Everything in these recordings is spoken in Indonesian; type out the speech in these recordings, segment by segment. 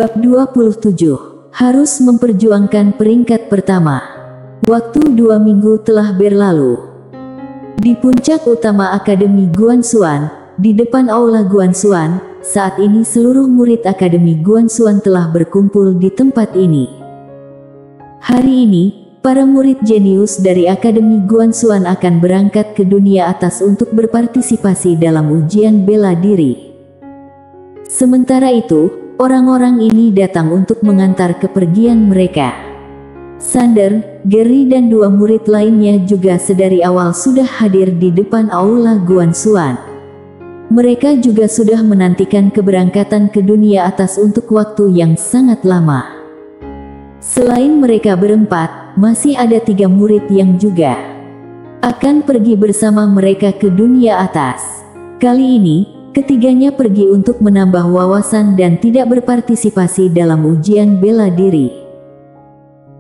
Bab 27. Harus memperjuangkan peringkat pertama. Waktu 2 minggu telah berlalu. Di puncak utama Akademi Guanxuan, di depan Aula Guanxuan, saat ini seluruh murid Akademi Guanxuan telah berkumpul di tempat ini. Hari ini, para murid jenius dari Akademi Guanxuan akan berangkat ke dunia atas untuk berpartisipasi dalam ujian bela diri. Sementara itu, orang-orang ini datang untuk mengantar kepergian mereka. Sander, Gary dan 2 murid lainnya juga sedari awal sudah hadir di depan Aula Guanxuan. Mereka juga sudah menantikan keberangkatan ke dunia atas untuk waktu yang sangat lama. Selain mereka berempat, masih ada 3 murid yang juga akan pergi bersama mereka ke dunia atas. Kali ini, ketiganya pergi untuk menambah wawasan dan tidak berpartisipasi dalam ujian bela diri.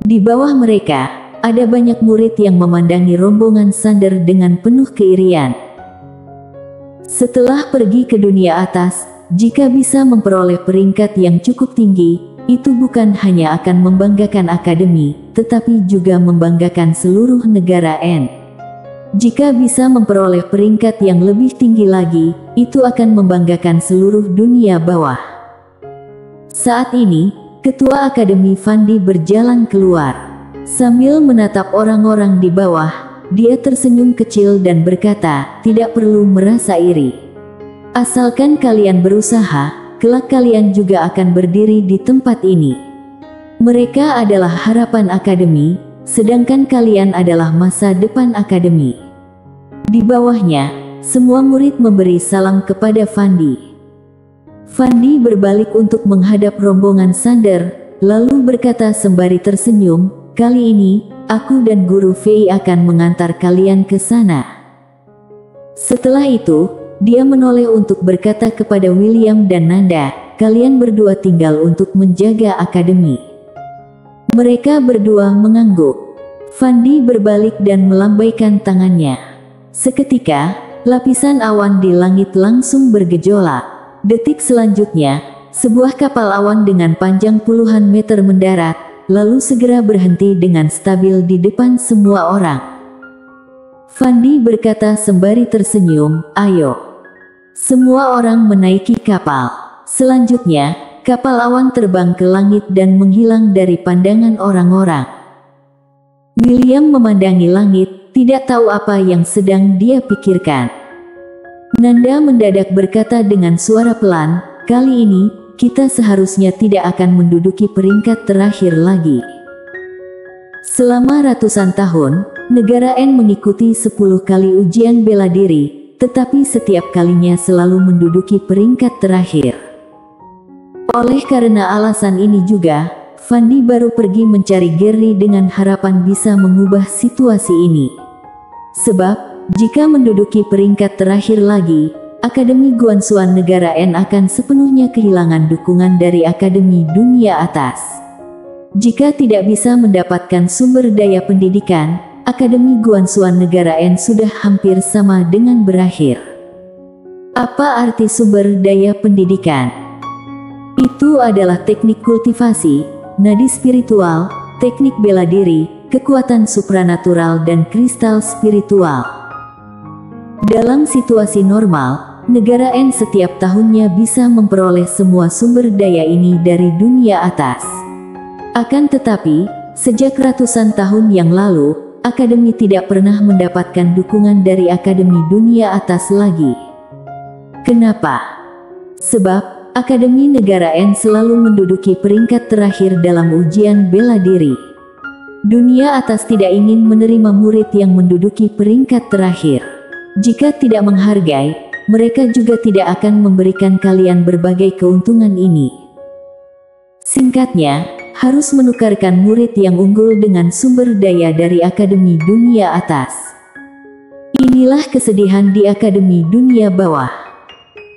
Di bawah mereka, ada banyak murid yang memandangi rombongan Sander dengan penuh keirian. Setelah pergi ke dunia atas, jika bisa memperoleh peringkat yang cukup tinggi, itu bukan hanya akan membanggakan akademi, tetapi juga membanggakan seluruh negara N. Jika bisa memperoleh peringkat yang lebih tinggi lagi, itu akan membanggakan seluruh dunia bawah. Saat ini, Ketua Akademi Fandi berjalan keluar. Sambil menatap orang-orang di bawah, dia tersenyum kecil dan berkata, "Tidak perlu merasa iri. Asalkan kalian berusaha, kelak kalian juga akan berdiri di tempat ini. Mereka adalah harapan akademi, sedangkan kalian adalah masa depan akademi." Di bawahnya, semua murid memberi salam kepada Fandi. Fandi berbalik untuk menghadap rombongan Sander, lalu berkata sembari tersenyum, "Kali ini, aku dan Guru Fei akan mengantar kalian ke sana." Setelah itu, dia menoleh untuk berkata kepada William dan Nanda, "Kalian berdua tinggal untuk menjaga akademi." Mereka berdua mengangguk. Fandi berbalik dan melambaikan tangannya. Seketika, lapisan awan di langit langsung bergejolak. Detik selanjutnya, sebuah kapal awan dengan panjang puluhan meter mendarat, lalu segera berhenti dengan stabil di depan semua orang. Fandi berkata sembari tersenyum, "Ayo." Semua orang menaiki kapal. Selanjutnya, kapal awan terbang ke langit dan menghilang dari pandangan orang-orang. William memandangi langit, tidak tahu apa yang sedang dia pikirkan. Nanda mendadak berkata dengan suara pelan, "Kali ini, kita seharusnya tidak akan menduduki peringkat terakhir lagi." Selama ratusan tahun, negara N mengikuti 10 kali ujian bela diri, tetapi setiap kalinya selalu menduduki peringkat terakhir. Oleh karena alasan ini juga, Fandi baru pergi mencari Gary dengan harapan bisa mengubah situasi ini. Sebab, jika menduduki peringkat terakhir lagi, Akademi Guanxuan negara N akan sepenuhnya kehilangan dukungan dari Akademi dunia atas. Jika tidak bisa mendapatkan sumber daya pendidikan, Akademi Guanxuan negara N sudah hampir sama dengan berakhir. Apa arti sumber daya pendidikan? Itu adalah teknik kultivasi, nadi spiritual, teknik bela diri, kekuatan supranatural dan kristal spiritual. Dalam situasi normal, negara N setiap tahunnya bisa memperoleh semua sumber daya ini dari dunia atas. Akan tetapi, sejak ratusan tahun yang lalu, akademi tidak pernah mendapatkan dukungan dari akademi dunia atas lagi. Kenapa? Sebab, Akademi negara N selalu menduduki peringkat terakhir dalam ujian bela diri. Dunia atas tidak ingin menerima murid yang menduduki peringkat terakhir. Jika tidak menghargai, mereka juga tidak akan memberikan kalian berbagai keuntungan ini. Singkatnya, harus menukarkan murid yang unggul dengan sumber daya dari akademi dunia atas. Inilah kesedihan di akademi dunia bawah.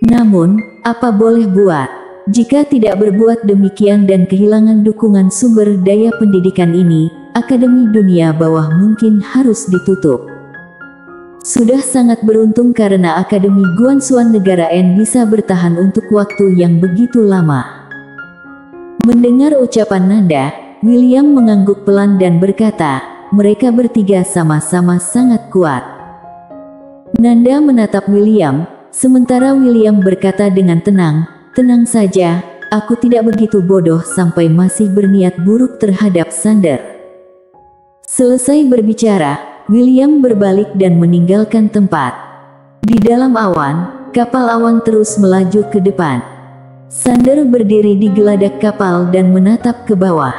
Namun, apa boleh buat? Jika tidak berbuat demikian dan kehilangan dukungan sumber daya pendidikan ini, akademi dunia bawah mungkin harus ditutup. Sudah sangat beruntung karena Akademi Guanxuan negara N bisa bertahan untuk waktu yang begitu lama. Mendengar ucapan Nanda, William mengangguk pelan dan berkata, mereka bertiga sama-sama sangat kuat. Nanda menatap William, sementara William berkata dengan tenang, tenang saja, aku tidak begitu bodoh sampai masih berniat buruk terhadap Sander. Selesai berbicara, William berbalik dan meninggalkan tempat. Di dalam awan, kapal awan terus melaju ke depan. Sander berdiri di geladak kapal dan menatap ke bawah.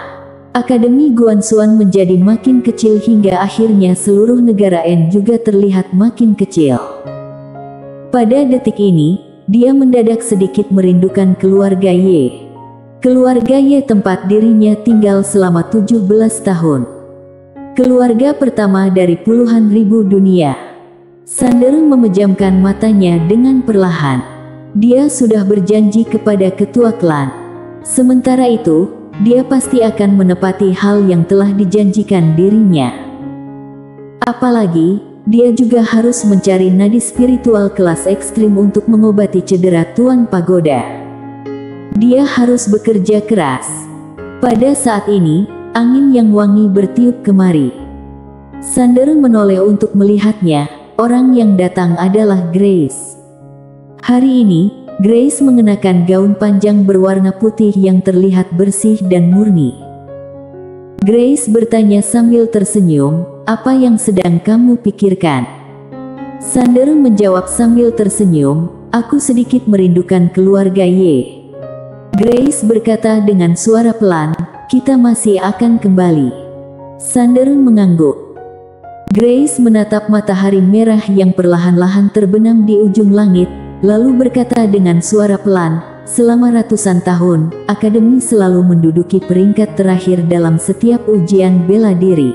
Akademi Guanxuan menjadi makin kecil hingga akhirnya seluruh negara N juga terlihat makin kecil. Pada detik ini, dia mendadak sedikit merindukan keluarga Ye. Keluarga Ye tempat dirinya tinggal selama 17 tahun. Keluarga pertama dari puluhan ribu dunia. Sander memejamkan matanya dengan perlahan. Dia sudah berjanji kepada ketua klan. Sementara itu, dia pasti akan menepati hal yang telah dijanjikan dirinya. Apalagi, dia juga harus mencari nadi spiritual kelas ekstrim untuk mengobati cedera Tuan Pagoda. Dia harus bekerja keras. Pada saat ini, angin yang wangi bertiup kemari. Sander menoleh untuk melihatnya. Orang yang datang adalah Grace. Hari ini, Grace mengenakan gaun panjang berwarna putih yang terlihat bersih dan murni. Grace bertanya sambil tersenyum, apa yang sedang kamu pikirkan? Sander menjawab sambil tersenyum, aku sedikit merindukan keluarga Ye. Grace berkata dengan suara pelan, kita masih akan kembali. Sander mengangguk. Grace menatap matahari merah yang perlahan-lahan terbenam di ujung langit, lalu berkata dengan suara pelan, selama ratusan tahun, Akademi selalu menduduki peringkat terakhir dalam setiap ujian bela diri.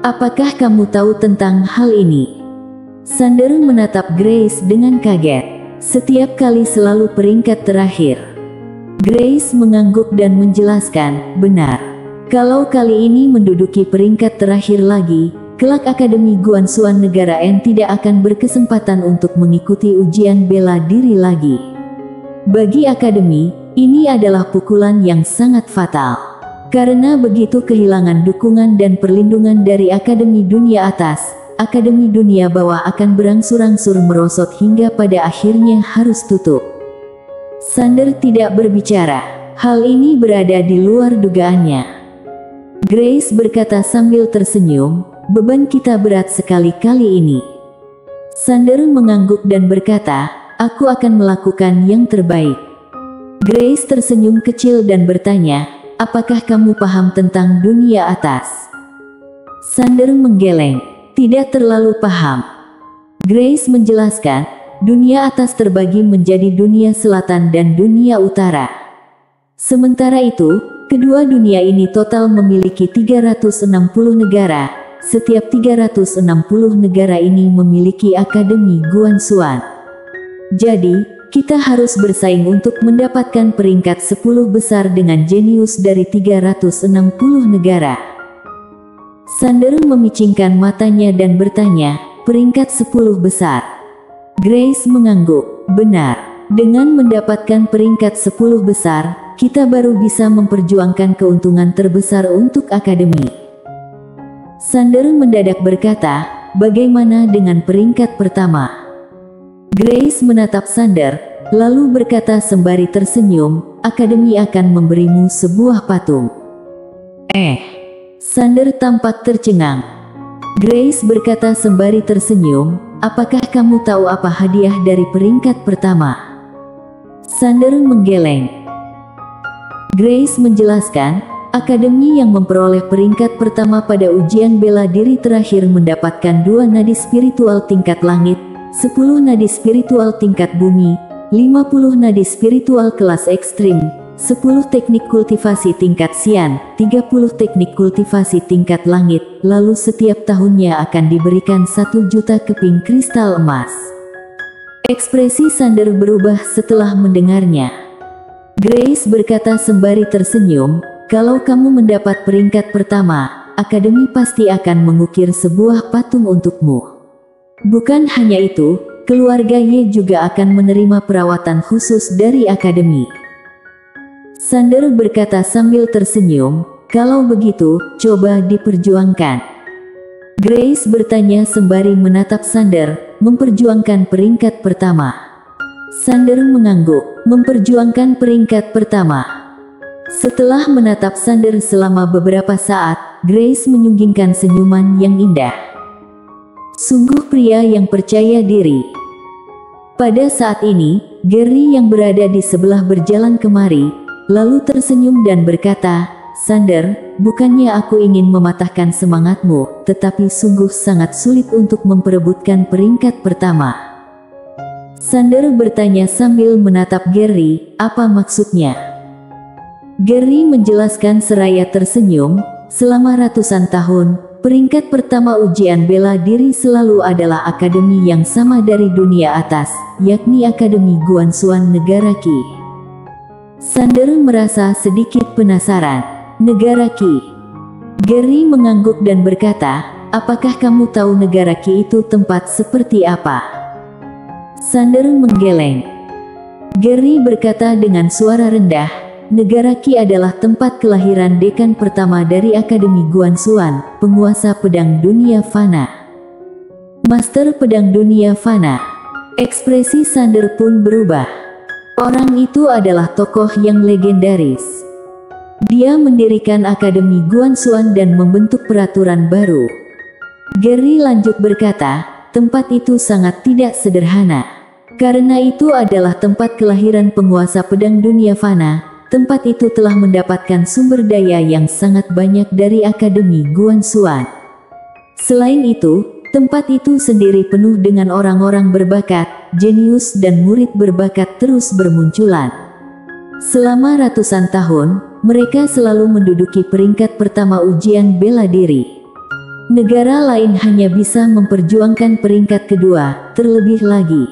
Apakah kamu tahu tentang hal ini? Sander menatap Grace dengan kaget. Setiap kali selalu peringkat terakhir. Grace mengangguk dan menjelaskan, benar. Kalau kali ini menduduki peringkat terakhir lagi, kelak Akademi Guanxuan negara N tidak akan berkesempatan untuk mengikuti ujian bela diri lagi. Bagi Akademi, ini adalah pukulan yang sangat fatal. Karena begitu kehilangan dukungan dan perlindungan dari Akademi Dunia Atas, Akademi Dunia Bawah akan berangsur-angsur merosot hingga pada akhirnya harus tutup. Sander tidak berbicara. Hal ini berada di luar dugaannya. Grace berkata sambil tersenyum, beban kita berat sekali kali ini. Sander mengangguk dan berkata, aku akan melakukan yang terbaik. Grace tersenyum kecil dan bertanya, apakah kamu paham tentang dunia atas? Sander menggeleng, tidak terlalu paham. Grace menjelaskan, dunia atas terbagi menjadi dunia selatan dan dunia utara. Sementara itu, kedua dunia ini total memiliki 360 negara. Setiap 360 negara ini memiliki Akademi Guanxuan. Jadi, kita harus bersaing untuk mendapatkan peringkat 10 besar dengan jenius dari 360 negara. Sander memicingkan matanya dan bertanya, peringkat 10 besar. Grace mengangguk, benar. Dengan mendapatkan peringkat 10 besar, kita baru bisa memperjuangkan keuntungan terbesar untuk Akademi. Sander mendadak berkata, bagaimana dengan peringkat pertama? Grace menatap Sander, lalu berkata sembari tersenyum, Akademi akan memberimu sebuah patung. Sander tampak tercengang. Grace berkata sembari tersenyum, apakah kamu tahu apa hadiah dari peringkat pertama? Sander menggeleng. Grace menjelaskan, Akademi yang memperoleh peringkat pertama pada ujian bela diri terakhir mendapatkan 2 nadi spiritual tingkat langit, 10 nadi spiritual tingkat bumi, 50 nadi spiritual kelas ekstrim, 10 teknik kultivasi tingkat Xian, 30 teknik kultivasi tingkat langit, lalu setiap tahunnya akan diberikan 1 juta keping kristal emas. Ekspresi Sander berubah setelah mendengarnya. Grace berkata sembari tersenyum, kalau kamu mendapat peringkat pertama, Akademi pasti akan mengukir sebuah patung untukmu. Bukan hanya itu, keluarga Ye juga akan menerima perawatan khusus dari Akademi. Sander berkata sambil tersenyum, "Kalau begitu, coba diperjuangkan." Grace bertanya sembari menatap Sander, "Memperjuangkan peringkat pertama?" Sander mengangguk, "Memperjuangkan peringkat pertama." Setelah menatap Sander selama beberapa saat, Grace menyunggingkan senyuman yang indah. Sungguh pria yang percaya diri. Pada saat ini, Gary yang berada di sebelah berjalan kemari, lalu tersenyum dan berkata, "Sander, bukannya aku ingin mematahkan semangatmu, tetapi sungguh sangat sulit untuk memperebutkan peringkat pertama." Sander bertanya sambil menatap Gary, "Apa maksudnya?" Gary menjelaskan seraya tersenyum, "Selama ratusan tahun, peringkat pertama ujian bela diri selalu adalah akademi yang sama dari dunia atas, yakni Akademi Guanxuan Negara Qi." Sander merasa sedikit penasaran. Negara Qi. Gary mengangguk dan berkata, "Apakah kamu tahu negara Qi itu tempat seperti apa?" Sander menggeleng. Gary berkata dengan suara rendah, "Negara Qi adalah tempat kelahiran dekan pertama dari Akademi Guanxuan, penguasa pedang dunia fana." Master pedang dunia fana. Ekspresi Sander pun berubah. Orang itu adalah tokoh yang legendaris. Dia mendirikan Akademi Guanxuan dan membentuk peraturan baru. Gary lanjut berkata, "Tempat itu sangat tidak sederhana. Karena itu adalah tempat kelahiran penguasa pedang dunia fana. Tempat itu telah mendapatkan sumber daya yang sangat banyak dari Akademi Guanxuan. Selain itu, tempat itu sendiri penuh dengan orang-orang berbakat, jenius dan murid berbakat terus bermunculan. Selama ratusan tahun, mereka selalu menduduki peringkat pertama ujian bela diri. Negara lain hanya bisa memperjuangkan peringkat kedua, terlebih lagi."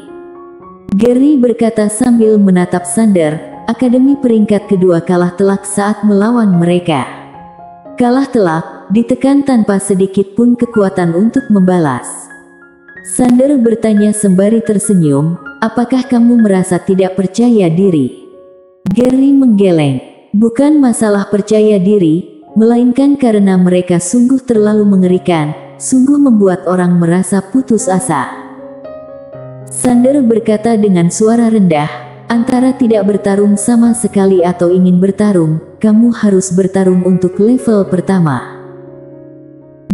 Gary berkata sambil menatap Sander, "Akademi peringkat kedua kalah telak saat melawan mereka. Kalah telak, ditekan tanpa sedikit pun kekuatan untuk membalas." Sander bertanya sembari tersenyum, "Apakah kamu merasa tidak percaya diri?" Gary menggeleng. "Bukan masalah percaya diri, melainkan karena mereka sungguh terlalu mengerikan, sungguh membuat orang merasa putus asa." Sander berkata dengan suara rendah, "Antara tidak bertarung sama sekali atau ingin bertarung, kamu harus bertarung untuk level pertama."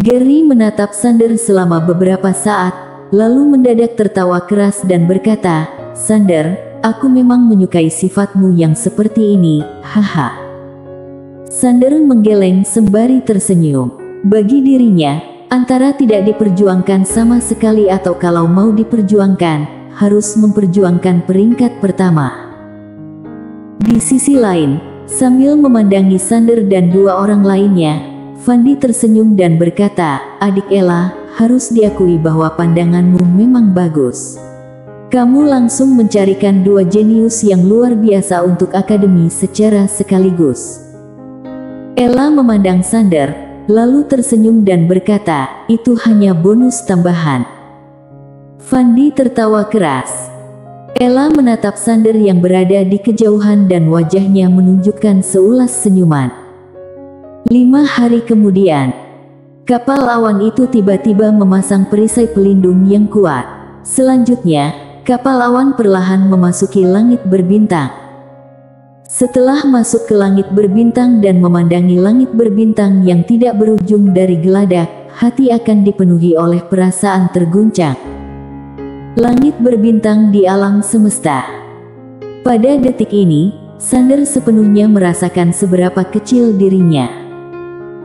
Gary menatap Sander selama beberapa saat, lalu mendadak tertawa keras dan berkata, "Sander, aku memang menyukai sifatmu yang seperti ini, haha." Sander menggeleng sembari tersenyum. Bagi dirinya, antara tidak diperjuangkan sama sekali atau kalau mau diperjuangkan, harus memperjuangkan peringkat pertama. Di sisi lain, sambil memandangi Sander dan dua orang lainnya, Fandi tersenyum dan berkata, "Adik Ella, harus diakui bahwa pandanganmu memang bagus. Kamu langsung mencarikan dua jenius yang luar biasa untuk akademi secara sekaligus." Ella memandang Sander, lalu tersenyum dan berkata, "Itu hanya bonus tambahan." Fandi tertawa keras. Ella menatap Sander yang berada di kejauhan dan wajahnya menunjukkan seulas senyuman. 5 hari kemudian, kapal awan itu tiba-tiba memasang perisai pelindung yang kuat. Selanjutnya, kapal awan perlahan memasuki langit berbintang. Setelah masuk ke langit berbintang dan memandangi langit berbintang yang tidak berujung dari geladak, hati akan dipenuhi oleh perasaan terguncang. Langit berbintang di alam semesta. Pada detik ini, Sander sepenuhnya merasakan seberapa kecil dirinya.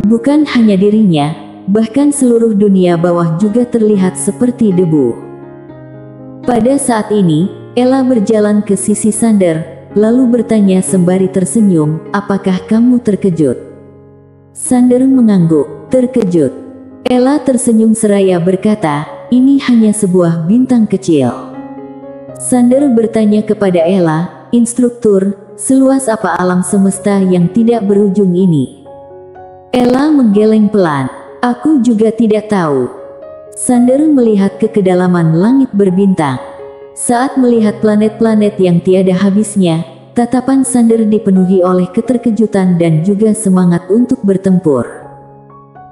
Bukan hanya dirinya, bahkan seluruh dunia bawah juga terlihat seperti debu. Pada saat ini, Ella berjalan ke sisi Sander, lalu bertanya sembari tersenyum, "Apakah kamu terkejut?" Sander mengangguk, "Terkejut." Ella tersenyum seraya berkata, "Ini hanya sebuah bintang kecil." Sander bertanya kepada Ella, "Instruktur, seluas apa alam semesta yang tidak berujung ini?" Ella menggeleng pelan, "Aku juga tidak tahu." Sander melihat ke kedalaman langit berbintang. Saat melihat planet-planet yang tiada habisnya, tatapan Sander dipenuhi oleh keterkejutan dan juga semangat untuk bertempur.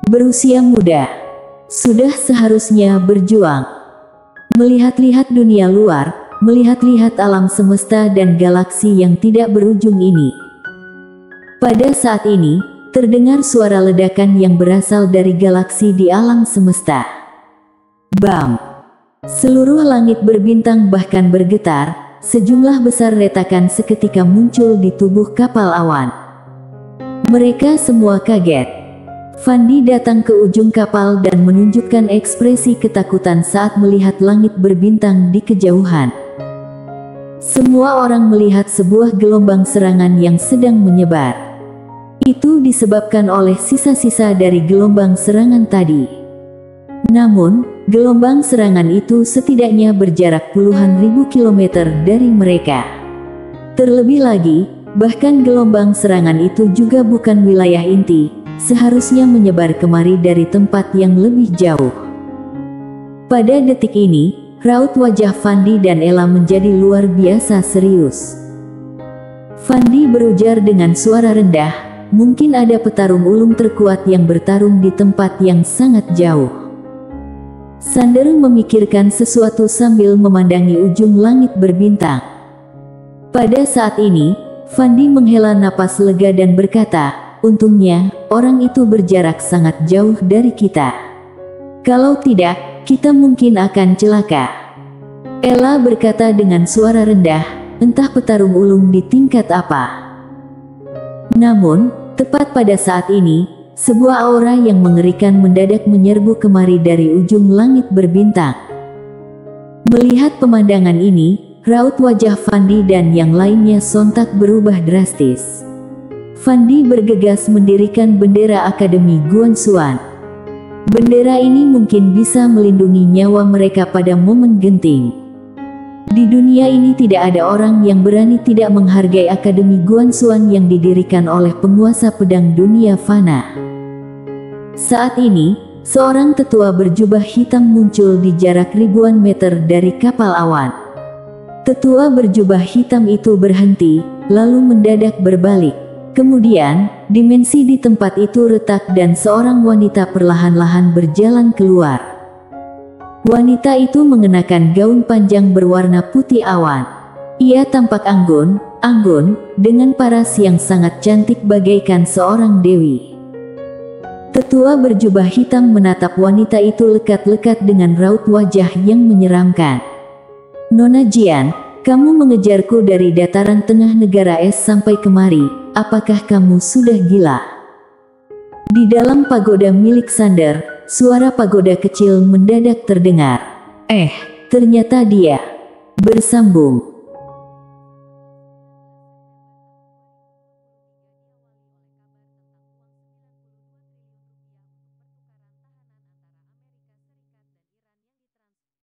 Berusia muda, sudah seharusnya berjuang. Melihat-lihat dunia luar, melihat-lihat alam semesta dan galaksi yang tidak berujung ini. Pada saat ini, terdengar suara ledakan yang berasal dari galaksi di alam semesta. Bam! Seluruh langit berbintang bahkan bergetar, sejumlah besar retakan seketika muncul di tubuh kapal awan. Mereka semua kaget. Fandi datang ke ujung kapal dan menunjukkan ekspresi ketakutan saat melihat langit berbintang di kejauhan. Semua orang melihat sebuah gelombang serangan yang sedang menyebar. Itu disebabkan oleh sisa-sisa dari gelombang serangan tadi. Namun, gelombang serangan itu setidaknya berjarak puluhan ribu kilometer dari mereka. Terlebih lagi, bahkan gelombang serangan itu juga bukan wilayah inti, seharusnya menyebar kemari dari tempat yang lebih jauh. Pada detik ini, raut wajah Fandi dan Ella menjadi luar biasa serius. Fandi berujar dengan suara rendah, "Mungkin ada petarung ulung terkuat yang bertarung di tempat yang sangat jauh." Sander memikirkan sesuatu sambil memandangi ujung langit berbintang. Pada saat ini, Fandi menghela napas lega dan berkata, "Untungnya, orang itu berjarak sangat jauh dari kita. Kalau tidak, kita mungkin akan celaka." Ella berkata dengan suara rendah, "Entah petarung ulung di tingkat apa." Namun, tepat pada saat ini, sebuah aura yang mengerikan mendadak menyerbu kemari dari ujung langit berbintang. Melihat pemandangan ini, raut wajah Fandi dan yang lainnya sontak berubah drastis. Fandi bergegas mendirikan bendera Akademi Guanxuan. Bendera ini mungkin bisa melindungi nyawa mereka pada momen genting. Di dunia ini tidak ada orang yang berani tidak menghargai Akademi Guanxuan yang didirikan oleh penguasa pedang dunia fana. Saat ini, seorang tetua berjubah hitam muncul di jarak ribuan meter dari kapal awan. Tetua berjubah hitam itu berhenti, lalu mendadak berbalik. Kemudian, dimensi di tempat itu retak dan seorang wanita perlahan-lahan berjalan keluar. Wanita itu mengenakan gaun panjang berwarna putih awan. Ia tampak anggun, dengan paras yang sangat cantik bagaikan seorang dewi. Tetua berjubah hitam menatap wanita itu lekat-lekat dengan raut wajah yang menyeramkan. "Nona Jian, kamu mengejarku dari dataran tengah negara es sampai kemari, apakah kamu sudah gila?" Di dalam pagoda milik Sander, suara pagoda kecil mendadak terdengar. Ternyata dia bersambung.